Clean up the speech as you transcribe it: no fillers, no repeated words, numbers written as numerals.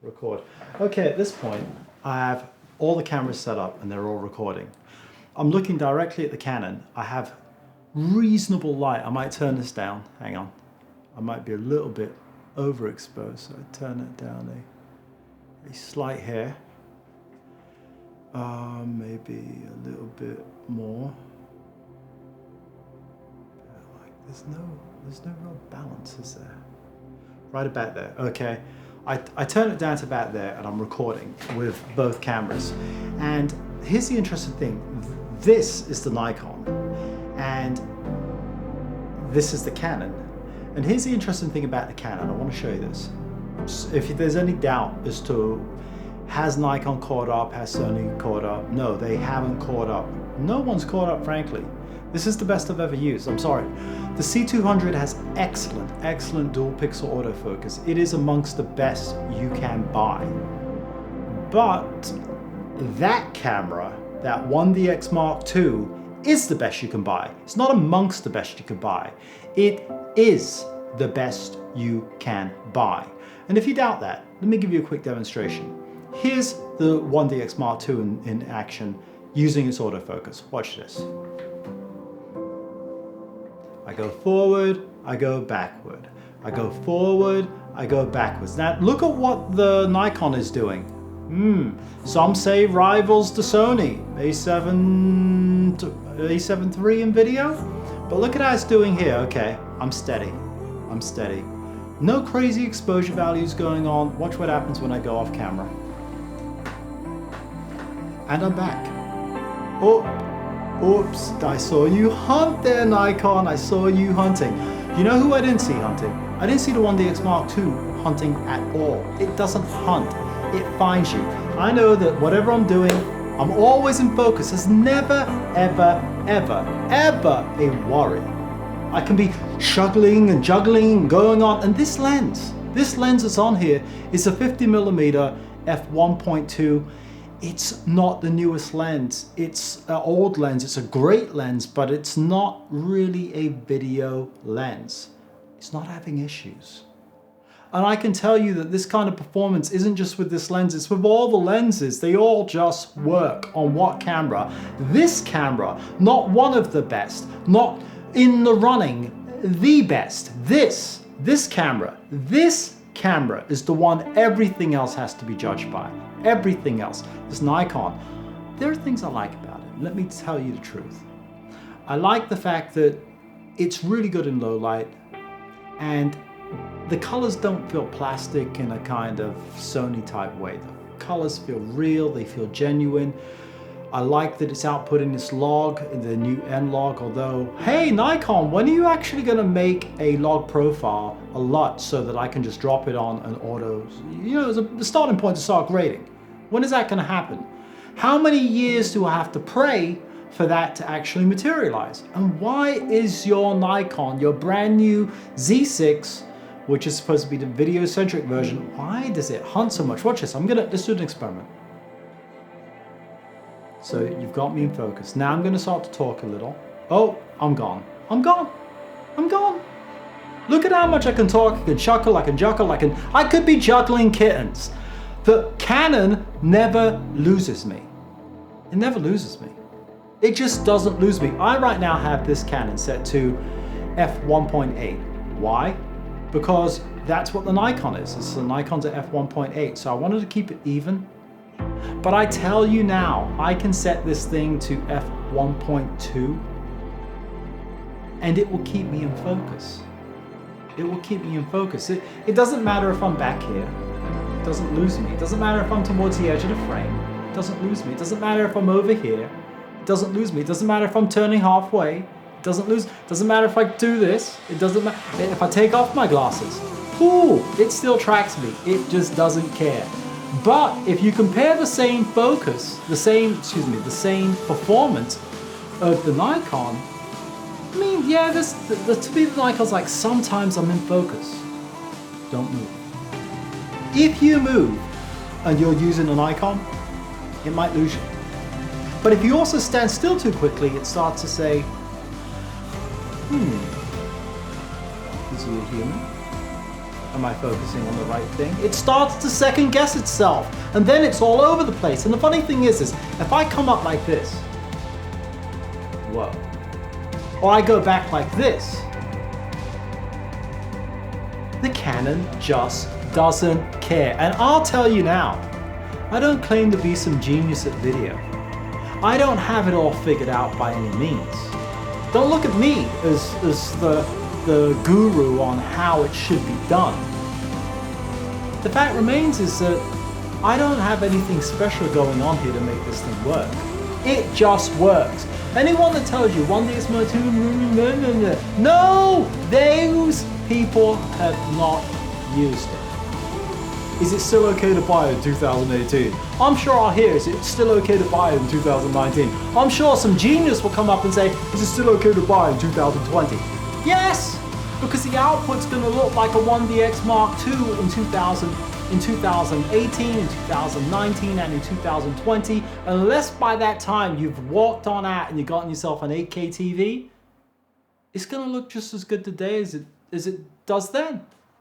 Record. Okay, at this point, I have all the cameras set up and they're all recording. I'm looking directly at the Canon. I have reasonable light. I might turn this down. Hang on. I might be a little bit overexposed, so I turn it down a slight hair. Maybe a little bit more. Like there's no real balance, is there? Right about there. Okay. I turn it down to about there and I'm recording with both cameras. And here's the interesting thing. This is the Nikon and this is the Canon. And here's the interesting thing about the Canon. I want to show you this. If there's any doubt as to has Nikon caught up, has Sony caught up? No, they haven't caught up. No one's caught up, frankly. This is the best I've ever used, I'm sorry. The C200 has excellent dual pixel autofocus. It is amongst the best you can buy. But that camera, that 1DX Mark II, is the best you can buy. It's not amongst the best you can buy. It is the best you can buy. And if you doubt that, let me give you a quick demonstration. Here's the 1DX Mark II in action using its autofocus. Watch this. I go forward, I go backward. I go forward, I go backwards. Now look at what the Nikon is doing. Some say rivals the Sony A7 III in video, but look at how it's doing here. Okay, I'm steady. No crazy exposure values going on. Watch what happens when I go off camera. And I'm back. Oh. Oops, I saw you hunt there, Nikon. I saw you hunting. You know who I didn't see hunting? I didn't see the 1DX Mark II hunting at all. It doesn't hunt, it finds you. I know that whatever I'm doing, I'm always in focus. There's never, ever a worry. I can be juggling and going on. And this lens that's on here is a 50mm f1.2. It's not the newest lens. It's an old lens. It's a great lens, but it's not really a video lens. It's not having issues. And I can tell you that this kind of performance isn't just with this lens, it's with all the lenses. They all just work on what camera? This camera, not one of the best, not in the running, the best. This camera is the one everything else has to be judged by. Everything else. This Nikon, there are things I like about it. Let me tell you the truth. I like the fact that it's really good in low light and the colors don't feel plastic in a kind of Sony type way. The colors feel real, they feel genuine. I like that it's outputting this log, the new N log, although, hey Nikon, when are you actually going to make a log profile a LUT so that I can just drop it on an auto, as a starting point to start grading? When is that going to happen? How many years do I have to pray for that to actually materialize? And why is your Nikon, your brand new Z6, which is supposed to be the video-centric version, why does it hunt so much? Watch this, let's do an experiment. So you've got me in focus. Now I'm going to start to talk a little. Oh, I'm gone. Look at how much I can talk, I can chuckle, I can juckle, I could be juggling kittens. The Canon never loses me. It never loses me. It just doesn't lose me. I right now have this Canon set to f1.8. Why? Because that's what the Nikon is. The Nikon's at f1.8. So I wanted to keep it even. But I tell you now, I can set this thing to f1.2 and it will keep me in focus. It will keep me in focus. It doesn't matter if I'm back here. It doesn't lose me. It doesn't matter if I'm towards the edge of the frame. It doesn't lose me. It doesn't matter if I'm over here. It doesn't lose me. It doesn't matter if I'm turning halfway. It doesn't matter if I do this. It doesn't matter if I take off my glasses. Ooh, it still tracks me. It just doesn't care. But if you compare the same focus, the same performance of the Nikon, I mean, yeah, to me the Nikon's like, sometimes I'm in focus. Don't move. If you move and you're using a Nikon, it might lose you. But if you also stand still too quickly, it starts to say, is he a human? am I focusing on the right thing? It starts to second guess itself, and then it's all over the place. And the funny thing is if I come up like this, whoa, or I go back like this, the Canon just doesn't care. And I'll tell you now, I don't claim to be some genius at video. I don't have it all figured out by any means. Don't look at me as the guru on how it should be done. The fact remains is that I don't have anything special going on here to make this thing work. It just works. Anyone that tells you 1DX Mark II, no, those people have not used it. Is it still okay to buy in 2018? I'm sure I'll hear, is it still okay to buy in 2019? I'm sure some genius will come up and say, is it still okay to buy in 2020? Yes, because the output's going to look like a 1DX Mark II in 2018, in 2019, and in 2020. Unless by that time you've walked on out and you've gotten yourself an 8K TV, it's going to look just as good today as it does then.